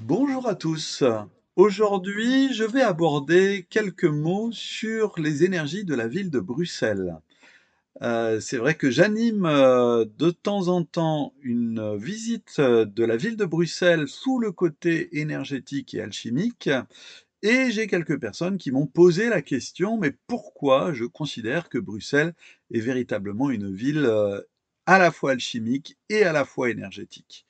Bonjour à tous. Aujourd'hui, je vais aborder quelques mots sur les énergies de la ville de Bruxelles. C'est vrai que j'anime, de temps en temps une visite, de la ville de Bruxelles sous le côté énergétique et alchimique et j'ai quelques personnes qui m'ont posé la question: «Mais pourquoi je considère que Bruxelles est véritablement une ville, à la fois alchimique et à la fois énergétique?»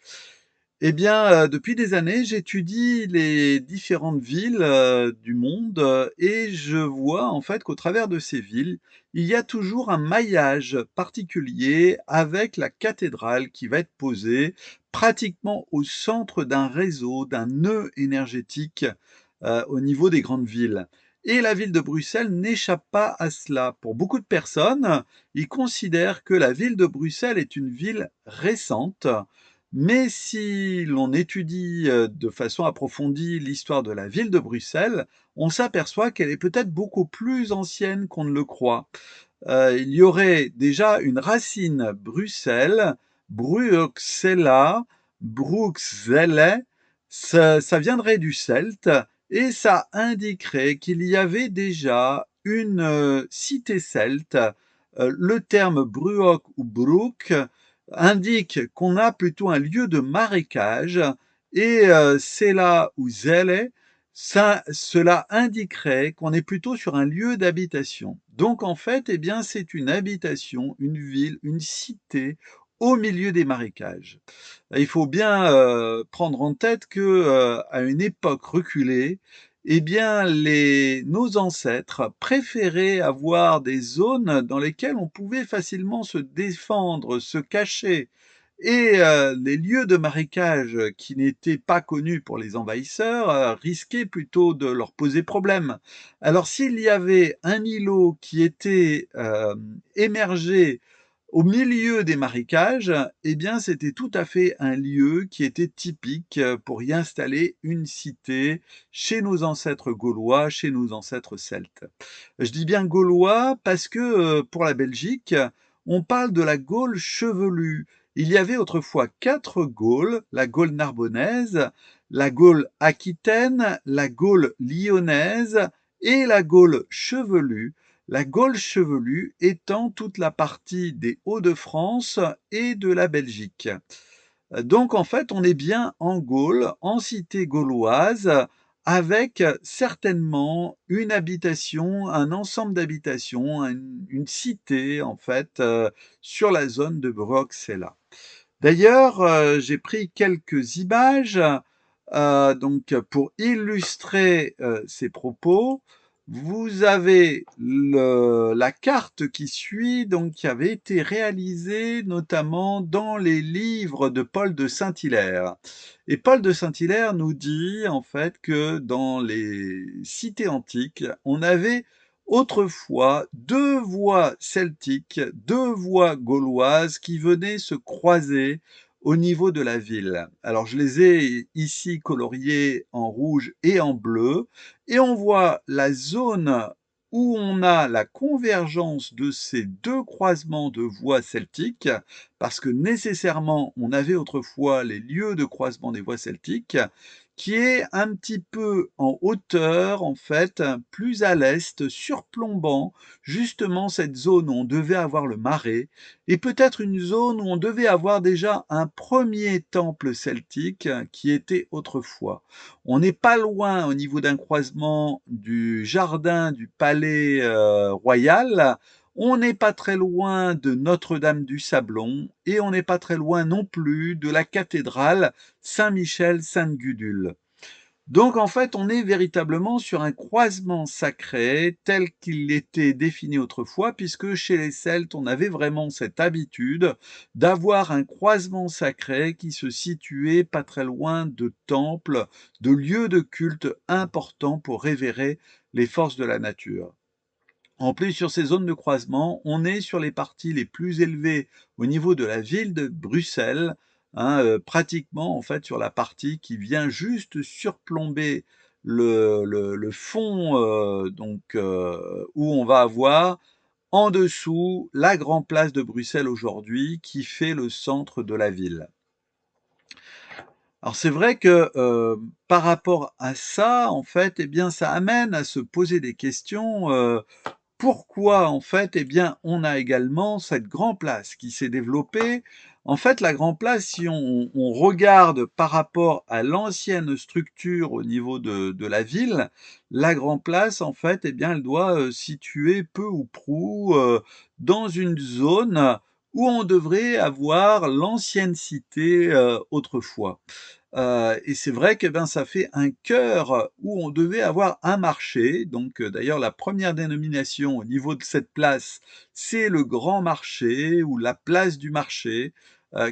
Eh bien, depuis des années, j'étudie les différentes villes, du monde, et je vois en fait qu'au travers de ces villes, il y a toujours un maillage particulier avec la cathédrale qui va être posée pratiquement au centre d'un réseau, d'un nœud énergétique, au niveau des grandes villes. Et la ville de Bruxelles n'échappe pas à cela. Pour beaucoup de personnes, ils considèrent que la ville de Bruxelles est une ville récente, mais si l'on étudie, de façon approfondie l'histoire de la ville de Bruxelles, on s'aperçoit qu'elle est peut-être beaucoup plus ancienne qu'on ne le croit. Il y aurait déjà une racine Bruxelles, Bruxella, Bruxelle, ça viendrait du celte et ça indiquerait qu'il y avait déjà une, cité celte. Le terme Bruoc ou Brook indique qu'on a plutôt un lieu de marécage et Sela ou Zelle, cela indiquerait qu'on est plutôt sur un lieu d'habitation. Donc en fait, eh bien, c'est une habitation, une ville, une cité au milieu des marécages. Il faut bien, prendre en tête que, à une époque reculée, eh bien, nos ancêtres préféraient avoir des zones dans lesquelles on pouvait facilement se défendre, se cacher et les lieux de marécage qui n'étaient pas connus pour les envahisseurs, risquaient plutôt de leur poser problème. Alors s'il y avait un îlot qui était, émergé au milieu des marécages, eh bien, c'était tout à fait un lieu qui était typique, pour y installer une cité chez nos ancêtres gaulois, chez nos ancêtres celtes. Je dis bien gaulois parce que, pour la Belgique, on parle de la Gaule chevelue. Il y avait autrefois 4 Gaules, la Gaule narbonnaise, la Gaule aquitaine, la Gaule lyonnaise et la Gaule chevelue. La Gaule chevelue étant toute la partie des Hauts-de-France et de la Belgique. Donc en fait, on est bien en Gaule, en cité gauloise, avec certainement une habitation, un ensemble d'habitations, une cité en fait, sur la zone de Broxella. D'ailleurs, j'ai pris quelques images, donc pour illustrer, ces propos. Vous avez la carte qui suit, donc qui avait été réalisée notamment dans les livres de Paul de Saint-Hilaire. Et Paul de Saint-Hilaire nous dit en fait que dans les cités antiques, on avait autrefois 2 voies celtiques, 2 voies gauloises qui venaient se croiser au niveau de la ville. Alors je les ai ici coloriées en rouge et en bleu et on voit la zone où on a la convergence de ces 2 croisements de voies celtiques, parce que nécessairement on avait autrefois les lieux de croisement des voies celtiques, qui est un petit peu en hauteur, en fait, plus à l'est, surplombant justement cette zone où on devait avoir le marais, et peut-être une zone où on devait avoir déjà un premier temple celtique qui était autrefois. On n'est pas loin au niveau d'un croisement du jardin du palais royal, on n'est pas très loin de Notre-Dame du Sablon et on n'est pas très loin non plus de la cathédrale Saint-Michel-Sainte-Gudule. Donc en fait, on est véritablement sur un croisement sacré tel qu'il était défini autrefois, puisque chez les Celtes, on avait vraiment cette habitude d'avoir un croisement sacré qui se situait pas très loin de temples, de lieux de culte importants pour révérer les forces de la nature. En plus, sur ces zones de croisement, on est sur les parties les plus élevées au niveau de la ville de Bruxelles, hein, pratiquement en fait sur la partie qui vient juste surplomber le fond, où on va avoir en dessous la grande place de Bruxelles aujourd'hui qui fait le centre de la ville. Alors c'est vrai que, par rapport à ça, en fait, eh bien, ça amène à se poser des questions, pourquoi en fait, eh bien, on a également cette grand place qui s'est développée. En fait, la grand place, si on regarde par rapport à l'ancienne structure au niveau de la ville, la grand place, en fait, eh bien, elle doit, situer peu ou prou, dans une zone où on devrait avoir l'ancienne cité, autrefois. Et c'est vrai que, ben, ça fait un cœur où on devait avoir un marché. Donc, d'ailleurs, la première dénomination au niveau de cette place, c'est le grand marché ou la place du marché,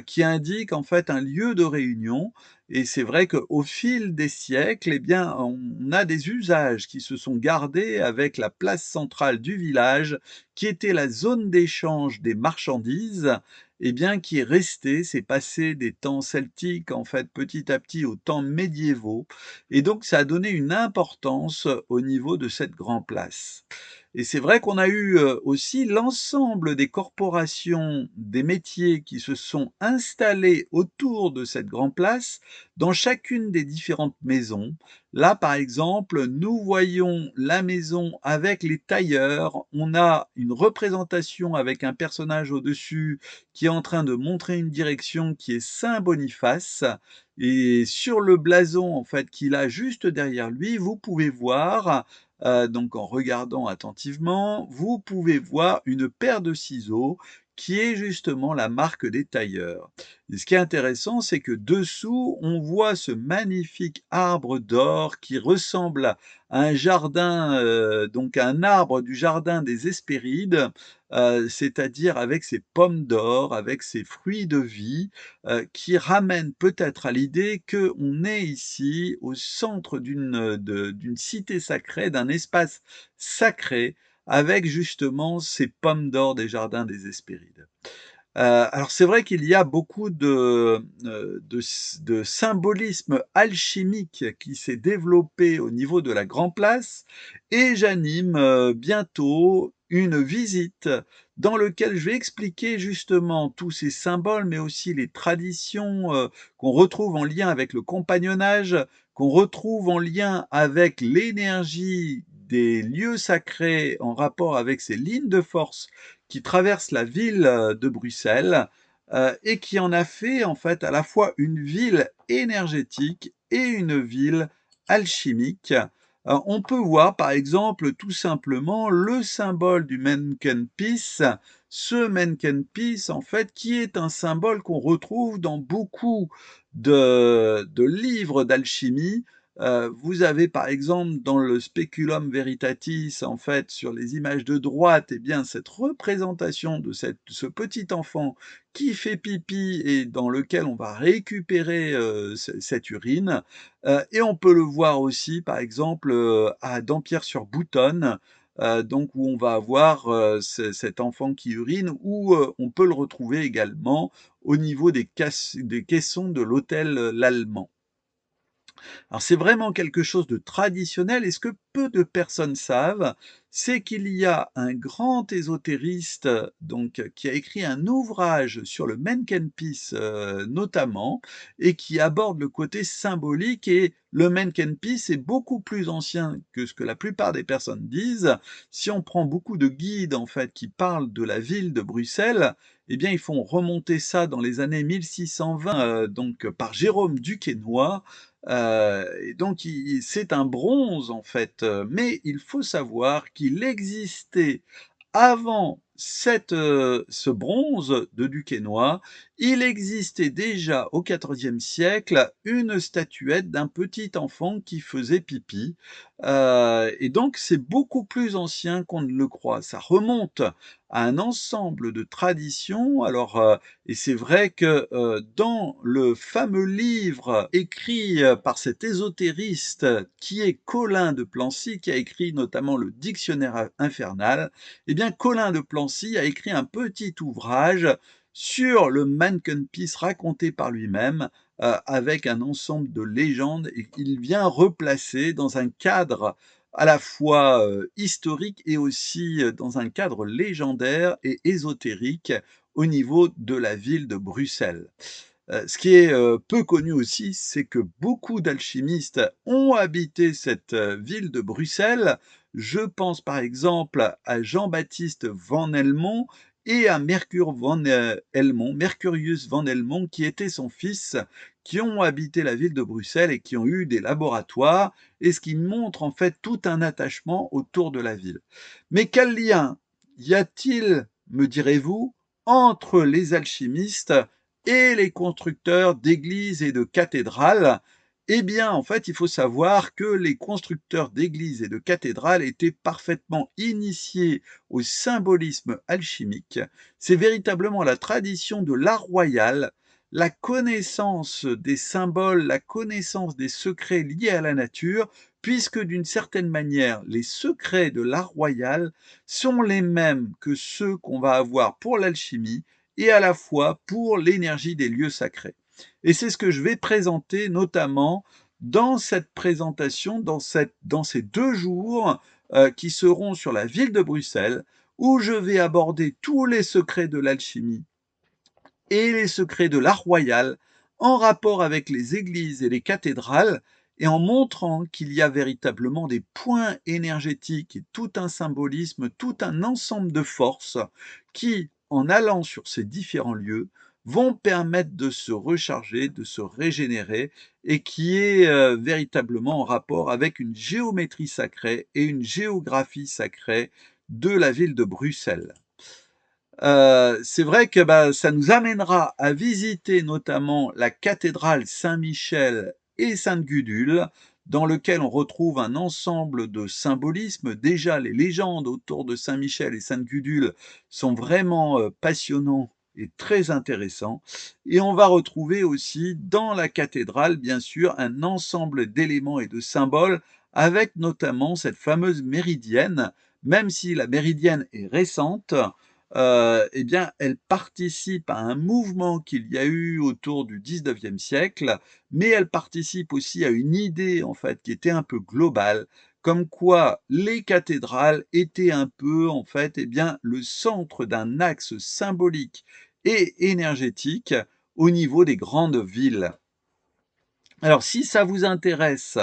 qui indique en fait un lieu de réunion. Et c'est vrai qu'au fil des siècles, eh bien, on a des usages qui se sont gardés avec la place centrale du village, qui était la zone d'échange des marchandises, eh bien, qui est resté. C'est passé des temps celtiques, en fait, petit à petit aux temps médiévaux, et donc ça a donné une importance au niveau de cette grand place. Et c'est vrai qu'on a eu, aussi l'ensemble des corporations, des métiers qui se sont installés autour de cette grand place, dans chacune des différentes maisons. Là, par exemple, nous voyons la maison avec les tailleurs. On a une représentation avec un personnage au-dessus qui est en train de montrer une direction qui est Saint Boniface, et sur le blason, en fait, qu'il a juste derrière lui, vous pouvez voir, donc en regardant attentivement, vous pouvez voir une paire de ciseaux qui est justement la marque des tailleurs. Et ce qui est intéressant, c'est que dessous, on voit ce magnifique arbre d'or qui ressemble à un jardin, donc un arbre du jardin des Hespérides, c'est-à-dire avec ses pommes d'or, avec ses fruits de vie, qui ramènent peut-être à l'idée qu'on est ici au centre d'une cité sacrée, d'un espace sacré, avec justement ces pommes d'or des jardins des Hespérides. Alors c'est vrai qu'il y a beaucoup de symbolisme alchimique qui s'est développé au niveau de la Grand Place, et j'anime, bientôt une visite dans lequel je vais expliquer justement tous ces symboles, mais aussi les traditions, qu'on retrouve en lien avec le compagnonnage, qu'on retrouve en lien avec l'énergie des lieux sacrés en rapport avec ces lignes de force qui traverse la ville, de Bruxelles, et qui en a fait en fait à la fois une ville énergétique et une ville alchimique. On peut voir par exemple tout simplement le symbole du Menkenpis. Ce Menkenpis en fait qui est un symbole qu'on retrouve dans beaucoup de livres d'alchimie. Vous avez par exemple dans le Speculum Veritatis, en fait, sur les images de droite, eh bien, cette représentation de ce petit enfant qui fait pipi et dans lequel on va récupérer cette urine. Et on peut le voir aussi, par exemple, à Dampierre-sur-Boutonne, donc où on va avoir cet enfant qui urine, ou on peut le retrouver également au niveau des caissons de l'hôtel L'Allemand. Alors c'est vraiment quelque chose de traditionnel, et ce que peu de personnes savent, c'est qu'il y a un grand ésotériste donc qui a écrit un ouvrage sur le Menkenpis, notamment, et qui aborde le côté symbolique. Et le Menkenpis est beaucoup plus ancien que ce que la plupart des personnes disent. Si on prend beaucoup de guides en fait qui parlent de la ville de Bruxelles, eh bien ils font remonter ça dans les années 1620, donc par Jérôme Duquesnoy. Et donc c'est un bronze en fait, mais il faut savoir qu'il existait avant ce bronze de Duquesnoy, il existait déjà au XIVe siècle une statuette d'un petit enfant qui faisait pipi. Et donc c'est beaucoup plus ancien qu'on ne le croit. Ça remonte à un ensemble de traditions. Alors, et c'est vrai que, dans le fameux livre écrit, par cet ésotériste qui est Colin de Plancy, qui a écrit notamment le Dictionnaire infernal, eh bien Colin de Plancy a écrit un petit ouvrage sur le Manneken-Pis raconté par lui-même, avec un ensemble de légendes, et qu'il vient replacer dans un cadre à la fois, historique et aussi, dans un cadre légendaire et ésotérique au niveau de la ville de Bruxelles. Ce qui est, peu connu aussi, c'est que beaucoup d'alchimistes ont habité cette, ville de Bruxelles. Je pense par exemple à Jean-Baptiste van Helmont et à Mercure van, Helmont, Mercurius van Helmont, qui était son fils, qui ont habité la ville de Bruxelles et qui ont eu des laboratoires, et ce qui montre en fait tout un attachement autour de la ville. Mais quel lien y a-t-il, me direz-vous, entre les alchimistes et les constructeurs d'églises et de cathédrales? Eh bien, en fait, il faut savoir que les constructeurs d'églises et de cathédrales étaient parfaitement initiés au symbolisme alchimique. C'est véritablement la tradition de l'art royal, la connaissance des symboles, la connaissance des secrets liés à la nature, puisque d'une certaine manière, les secrets de l'art royal sont les mêmes que ceux qu'on va avoir pour l'alchimie et à la fois pour l'énergie des lieux sacrés. Et c'est ce que je vais présenter notamment dans cette présentation, dans ces 2 jours qui seront sur la ville de Bruxelles, où je vais aborder tous les secrets de l'alchimie et les secrets de l'art royal en rapport avec les églises et les cathédrales, et en montrant qu'il y a véritablement des points énergétiques et tout un symbolisme, tout un ensemble de forces qui, en allant sur ces différents lieux, vont permettre de se recharger, de se régénérer, et qui est véritablement en rapport avec une géométrie sacrée et une géographie sacrée de la ville de Bruxelles. C'est vrai que, bah, ça nous amènera à visiter notamment la cathédrale Saint-Michel et Sainte-Gudule, dans lequel on retrouve un ensemble de symbolismes. Déjà, les légendes autour de Saint-Michel et Sainte-Gudule sont vraiment, passionnants et très intéressants, et on va retrouver aussi dans la cathédrale, bien sûr, un ensemble d'éléments et de symboles, avec notamment cette fameuse méridienne. Même si la méridienne est récente, eh bien, elle participe à un mouvement qu'il y a eu autour du 19e siècle, mais elle participe aussi à une idée, en fait, qui était un peu globale, comme quoi les cathédrales étaient un peu, en fait, eh bien, le centre d'un axe symbolique et énergétique au niveau des grandes villes. Alors, si ça vous intéresse,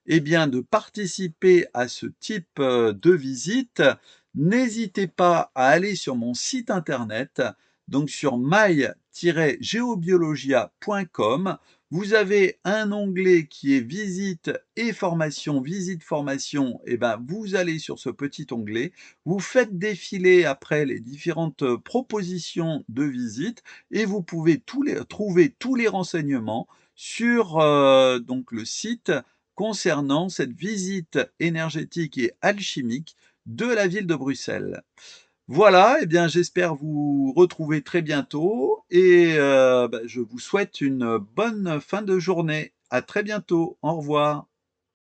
eh bien, de participer à ce type de visite, n'hésitez pas à aller sur mon site internet, donc sur my-geobiologia.com. Vous avez un onglet qui est visite et formation, visite formation. Eh ben, vous allez sur ce petit onglet, vous faites défiler après les différentes propositions de visite, et vous pouvez trouver tous les renseignements sur donc le site concernant cette visite énergétique et alchimique de la ville de Bruxelles. Voilà, eh bien j'espère vous retrouver très bientôt, et bah, je vous souhaite une bonne fin de journée. À très bientôt. Au revoir.